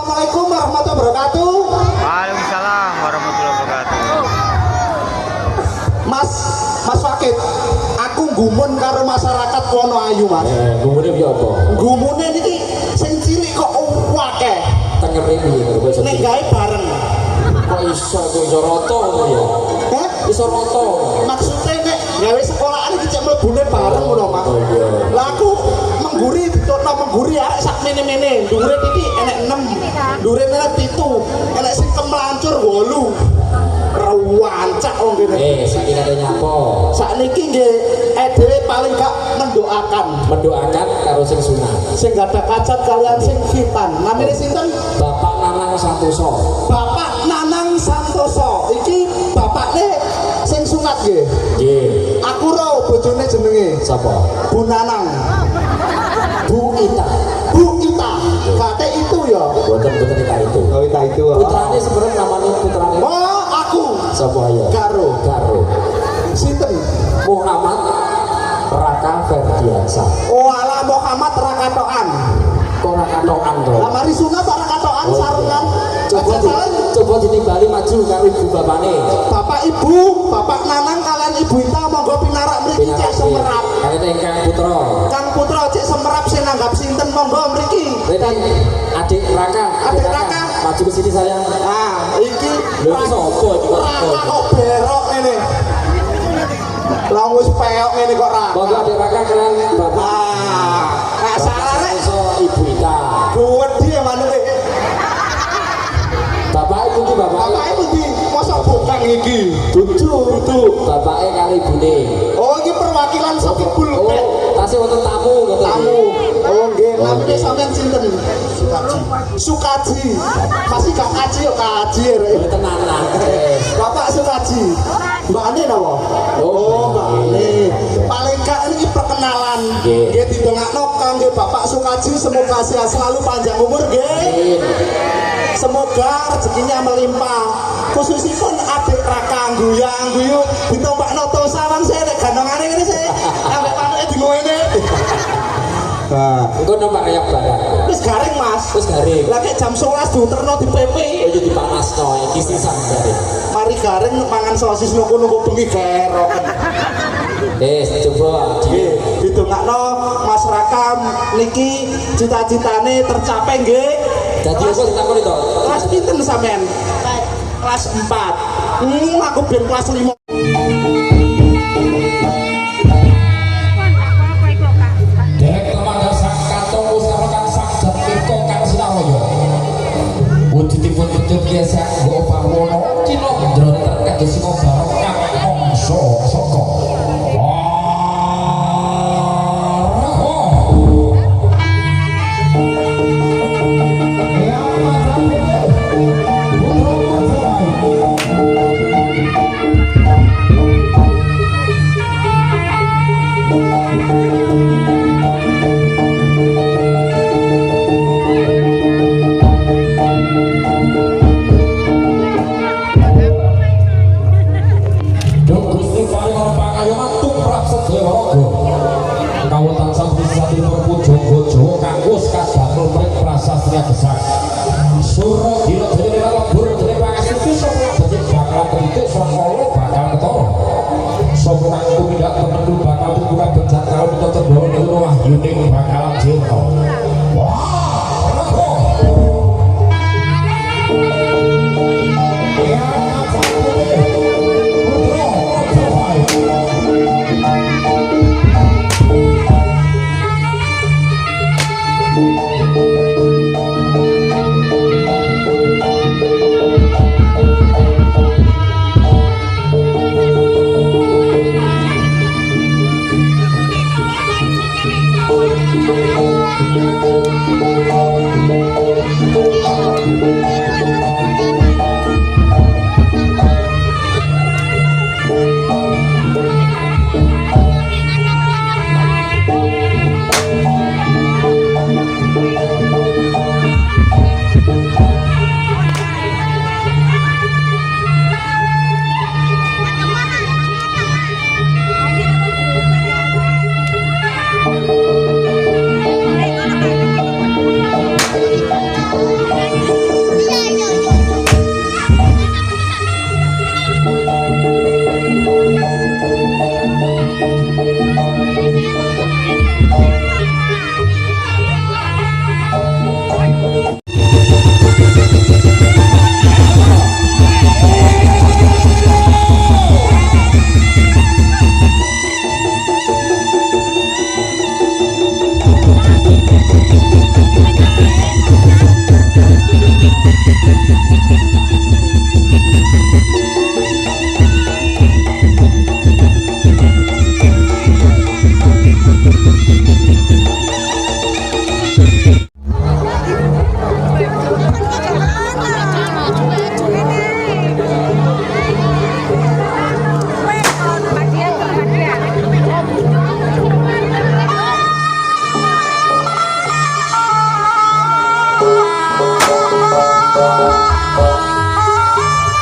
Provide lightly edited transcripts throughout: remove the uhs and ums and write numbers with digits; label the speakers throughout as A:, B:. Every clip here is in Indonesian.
A: Assalamualaikum warahmatullahi wabarakatuh.
B: Waalaikumsalam warahmatullahi wabarakatuh.
A: Mas Fakit, aku gumun karo masyarakat Wonoayu, Mas.
C: Gumune piye apa?
A: Gumune niki sing cilik kok akeh.
C: Tengere piye?
A: Nek gawe bareng.
C: Kok iso rata ngono ya?
A: Heh?
C: Iso rata.
A: Maksudnya nek gawe sekolahan iki cek mlebune bareng ngono, Mas.
C: Oh iya.
A: Lah aku mengguri ditokno mengguri arek sak mene-mene. Dhuwure iki enek 6, dhuwure enek 7, enek sing kemlancur 8. Rewancak wong kene.
C: Saiki kate nyapa?
A: Sakniki nggih dhewe paling gak mendoakan
C: Karo sing sunat.
A: sing gadah kacat kalian sing khitan. Namine sinten?
C: Bapak Nanang Santoso.
A: Bapak Nanang Santoso. Iki bapakne sing sunat nggih.
C: Nggih.
A: Aku ro bojone jenenge
C: Sapa?
A: Bu Nanang.
C: Bu Ita.
A: Bu Ita. Kate itu ya.
C: Boten Ita itu.
A: Oh, Ita itu.
C: Putrane sebenarnya namanya putrane.
A: Oh, aku.
C: Sapa ya?
A: Karo. Sinten?
C: Muhammad Raka Ferdiansa.
A: Oh, ala Muhammad Rakatoan.
C: Kok Rakatoan to?
A: Lah mari sunat kok Rakatoan sarungan.
C: Coba ditimbali maju karo ibu bapane.
A: Bapak Ibu, Bapak Nanang kalian Ibu Ita monggo pinarak mriki cek semerap.
C: Kalian ingkang putra.
A: Kang Putra cek semerap sing nanggap sinten monggo mriki.
C: Berarti adik Raka. Maju ke sini sayang.
A: Ah, iki
C: Lha iki sapa iki kok?
A: Raka kok berok ngene. Lah wis peok ngene kok Raka.
C: Monggo adik Raka kalian Bapak.
A: Nek salah rek
C: Iso Ibu Ita.
A: wedi ya manuke.
C: Bapak ibu ki bapak.
A: Bapake pundi? Mosok bukan iki. Dudu.
C: Bapake karo ibune.
A: Oh, iki perwakilan saking Bulbek.
C: Oh, tasih wonten tamu ngoten.
A: Tamu. Oh nggih, namine sampean sinten? Sukaji. Masih gak kaji ya kaji rek.
C: Tenanan.
A: Bapak Sukaji. Mbak Ane napa? Oh, Mbak Ane. Paling gak ini perkenalan. Nggih didongakno kangge Bapak Sukaji semoga sehat selalu panjang umur nggih. Semoga rezekinya melimpah. Khususipun adik Raka guyang-guyu ditompakno to sawang serek gandongane ngene sik. Ambek panuke dingene. Nah,
C: Engko nomor reyak barang.
A: wis garing Mas.
C: Wis garing.
A: Lah kek jam 11 diuterno di PP.
C: Oh iya dipanasno iki sisan garing.
A: Mari garing mangan sosis nunggu-nunggu bengi geroken.
C: Coba
A: Didongakno Mas Rakam niki cita-citane tercapai nggih.
C: Dadi apa ditakoni to?
A: Kelas pinten sampean? Kelas 4. Aku ben kelas 5.
C: Dek teman sak kantong usahakan sak jatiko kang Sinaroyo. Wujudipun betul biasa nggo pawono kina ndrone terkait sing barokah mongso saka. Suruh dina dene lebur dene pangasuci sapa dadi bakal kritik saka lo bakal ketara. Sapa aku tidak temetu bakal buka bencana kalau kita terbawa ning wahyuning bakalan jeta.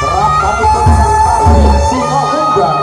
C: Rapatipun sang pari singa munggah.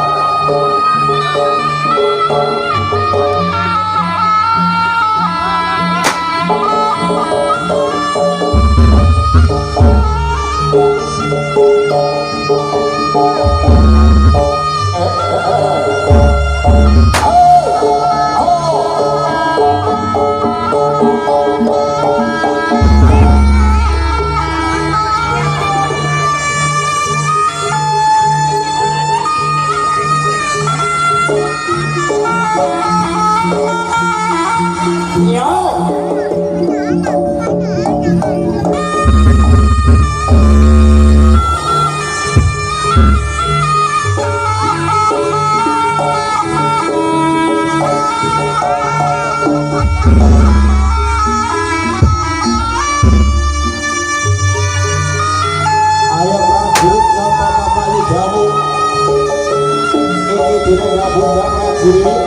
A: Ayo prajurit napa Bapak Yudamu. Iki dene Bunda prajurit.